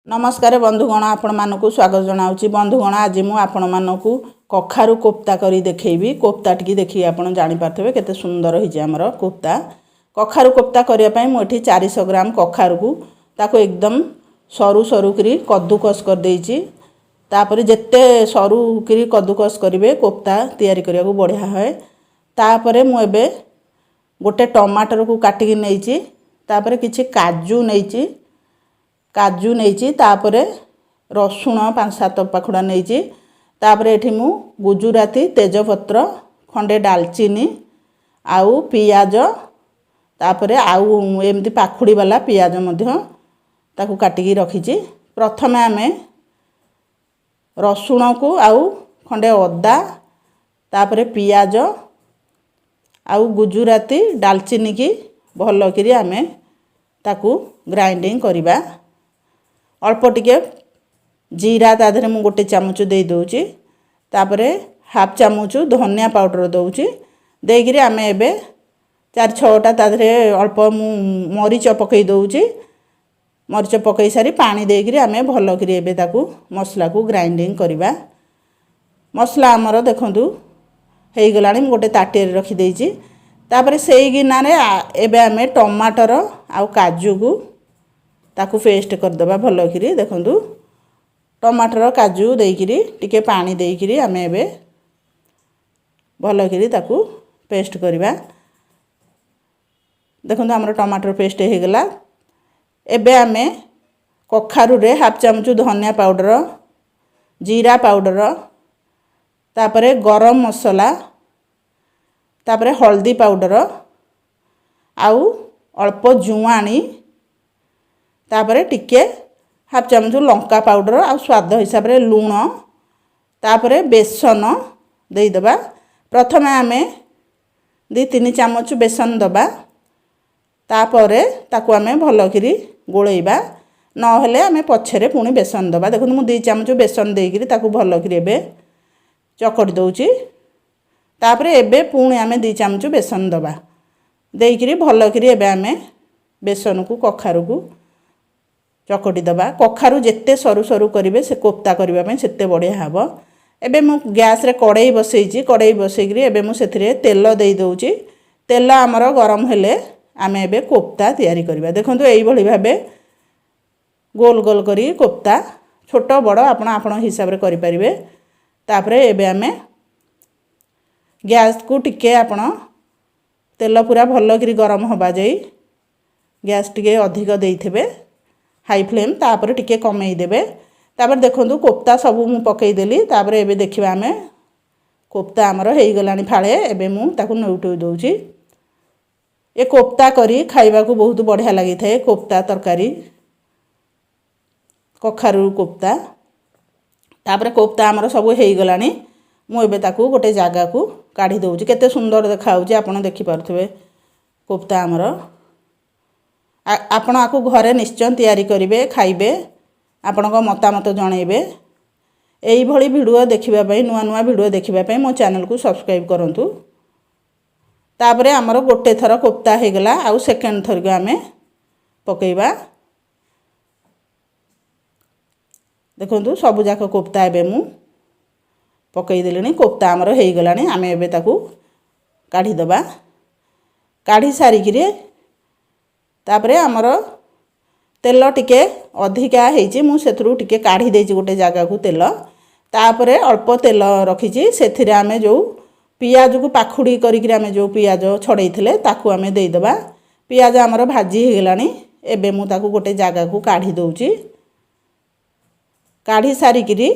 नमस्कार बंधुगण आपण मानकु स्वागत जनाउची बंधुगण आज मु आपण मानकु कखारु कोफ्ता करी देखैबी कोफ्ता टिकी देखि आपण जानि पारथबे केते सुंदर हिजे हमर कोफ्ता कखारु कोफ्ता करिया पई मु एठी 400 ग्राम कखारु को ताको एकदम सरू सरू करी कद्दूकस कर देइची तापर जेते सरू करी कद्दूकस करिवे कोफ्ता तयारी करिया को बढ़िया होय तापर मु एबे गोटे टमाटर को काटिकी नेइची तापर किछि काजू नेइची तापरे रसुण 5-7 पाखुडा नेइची तापरे एठी मु गुजराती तेजपत्र खंडे दालचीनी आउ पियाज तापरे आउ एमती पाखुडी वाला पियाज मध्य ताकू काटिकी रखीची प्रथमे आमे रसुण को आउ खंडे अदा तापरे पियाज आउ गुजराती दालचीनी की भल करी आमे ताकू ग्राइंडिंग करिबा अल्प टिके जीरा ताधरे मु गोटे चामच दे दोची तापरे हाफ चामच धनिया पाउडर दउची देगिरी आमे एबे 4-6टा ताधरे अल्प मु मरीच पकई दउची मरीच पकई सारी पानी देगिरी आमे भल करी एबे ताकू मसला को ग्राइंडिंग करिबा मसला हमर देखंतु हेई गलाणी मु गोटे ताटिए रखी देइची तापरे सेई गिना रे एबे आमे टमाटर आउ काजू को ताकू पेस्ट कर दबा भल करी देखंतु टमाटर काजू देइकिरी टिके पानी देइकिरी आमे एबे भल करी ताकू पेस्ट करिबा देखंतु हमर टमाटर पेस्ट हे गला एबे आमे कखारु रे हाफ चामच धनिया पाउडर जीरा पाउडर तापरे गरम मसाला तापरे हल्दी पाउडर आउ अल्प जुआणी तापरे टिके हाफ चामच लंका पाउडर आ स्वाद हिसाब रे लूण तापरे बेसन देई दबा प्रथमे आमे 2-3 चामच बेसन दबा तापरे ताकू आमे भल करी गोळेइबा न हेले आमे पछरे पुनी बेसन दबा देखु मु 2 चामच बेसन देई करी ताकू भल करी एबे चकड़ी दउची तापरे एबे पुनी आमे 2 चामच बेसन दबा देई करी भल करी एबे आमे बेसन को कखारु को चकटी दबा कखारु जेते सरू सरू करिवे से कोफ्ता करिवा पई सेते बढ़िया हबो एबे मु गैस रे कड़ाई बसैची कड़ाई बसैकरी एबे मु सेथिरे तेल देई दउची तेल हमर गरम हेले आमे एबे कोफ्ता तयारी करिवा देखंतु एई भली भाबे गोल गोल करी कोफ्ता छोटो बड़ आपण हिसाब रे करि परिबे तापरे एबे आमे गैस को टिके आपण तेल पूरा भल करी गरम होबा जाई गैस टिके अधिक देइथिबे हाई फ्लेम तापर टिके कमई देबे तापर देखंतु कोफ्ता सब मु पकई देली तापर एबे देखिबा हमें कोफ्ता हमर हेई गलानी फाळे एबे मु ताकू नउटो दउची ए कोफ्ता करी खाइबा को बहुत बढ़िया लागि थाए कोफ्ता तरकारी कखारु कोफ्ता तापर कोफ्ता हमर सब हेई गलानी मु एबे ताकू गोटे जागा को काढी दउची केते सुंदर देखाउची आपण देखि पारथबे कोफ्ता हमर आपण आकु घरे निश्चय तैयारी करिवे खाइबे आपण को मतामत जणैबे एई भली वीडियो देखिबा पई नुवा नुवा वीडियो देखिबा पई मो चैनल को सब्सक्राइब करंतु तापरे हमर गोटे थर कोफ्ता हे गला आउ सेकंड थर को हमें पकेइबा देखंतु सब जाक कोफ्ता एबे मु पकई देलिनी कोफ्ता हमर हेई गलानी आमे एबे ताकू काढी दबा काढी सारी किरे तापरे हमर तेल टिके अधिका हेची मु सेथरु टिके काढी देची गोटे जागा को तेल तापरे अल्प तेल रखीची सेथिरे आमे जो पियाज को पाखुडी करी कि आमे जो पियाज छड़ैथिले ताकू आमे देई दबा पियाज हमर भाजी हे गलानी एबे मु ताकू गोटे जागा को काढी दउची काढी सारी किरी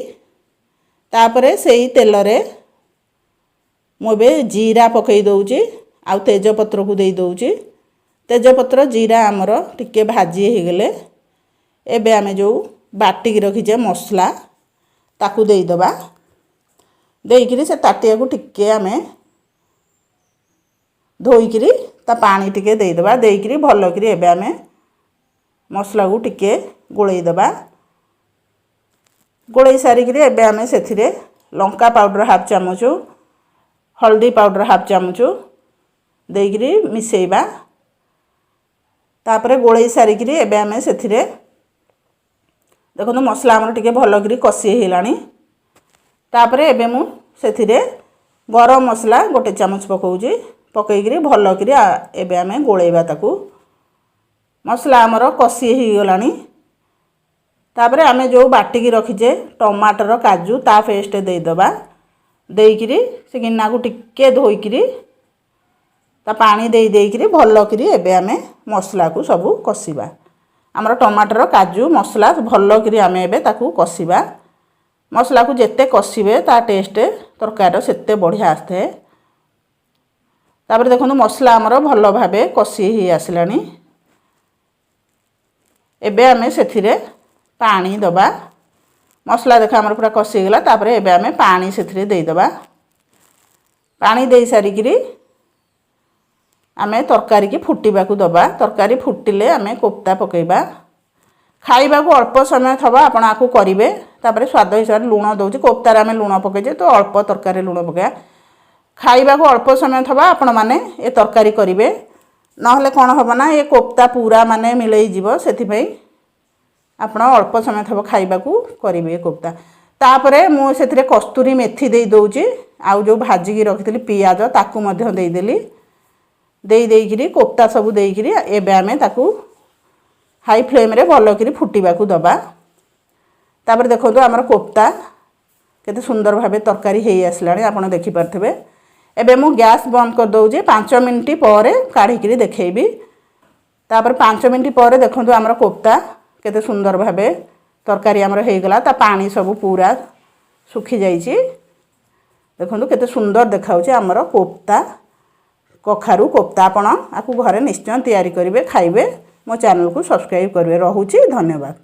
तापरे सेही तेल रे मु बे जीरा पकई दउची आ तेजपत्र को देई दउची तेजपत्र जीरा हमर टिके भाजी हे गेले एबे आमे जो बाटी रखीजे मसला ताकू देई दबा देई किरी से ताटिया को टिके आमे धोई किरी ता पानी टिके देई दबा देई किरी भलो किरी एबे आमे मसला को टिके गोळेई दबा गोळेई सारी किरी एबे आमे सेथिरे लंका पाउडर हाफ चामच हल्दी पाउडर हाफ चामच देई किरी मिसेइबा तापरे गोळेई सारी किरी एबे आमे सेथिरे देखो मसला आमर टिके भल करी कषि हेलानी तापरे एबे मु सेथिरे गरम मसला 1 चामच पकाउजी पकईकरी भल करी एबे आमे गोळेबा ताकू मसला आमर कषि हे गलानी तापरे आमे जो बाटिकी रखीजे टमाटर काजू ता पेस्ट दे दबा देइकरी से गिन्ना को टिके धोईकरी ता पानी देइकरी भल करी एबे आमे मसला को सब कषिबा आमर टमाटर काजू मसला भल करी आमे एबे ताकू कषिबा मसला को जेते कषिबे ता टेस्ट तरकारी सेते बढ़िया आस्ते तापर देखो मसला आमर भल भाबे कषि ही आसलानी एबे आमे सेथिरे पानी दबा मसला देखा आमर पूरा कषि गला तापर एबे आमे पानी सेथिरे देई दबा पानी देई सारी करी आमे तरकारी की फुटीबा को दबा तरकारी फुटिले आमे कोफ्ता पकेबा खाइबा को अल्प समय थबा आपण आकु करिवे तापर स्वाद हिसाब लूण दउची कोफ्तार आमे लूण पकेजे तो अल्प तरकारी लूण पकेया खाइबा को अल्प समय थबा आपण माने ए तरकारी करिवे नहले कोन होबा ना ए कोफ्ता पूरा माने मिलई जीवो सेथि पई आपण अल्प समय थबा खाइबा को करिवे कोफ्ता तापरे मु सेथिरे कस्तूरी मेथी देई दउची आउ जो भाजी की रखितली पियाज ताकू मध्य देई देली देइकरी कोफ्ता सब देइकरी एबे आमे ताकू हाई फ्लेम रे भल करी फुटीबा को दबा तापर देखो आमर कोफ्ता केते सुंदर भाबे तरकारी हेई आसलानी आपण देखि परथबे एबे मु गैस बंद कर दउजे 5 मिनिट परे काढी करी देखैबी तापर 5 मिनिट परे देखो आमर कोफ्ता केते सुंदर भाबे तरकारी आमर हेई गला ता पानी सब पूरा सुखी जाईची देखो केते सुंदर देखाउचे आमर कोफ्ता कखारु कोफ्ता आपण आकु घरे निश्चय तैयारी करिवे खाइबे मो चैनल को सब्सक्राइब करिवे रहूची धन्यवाद।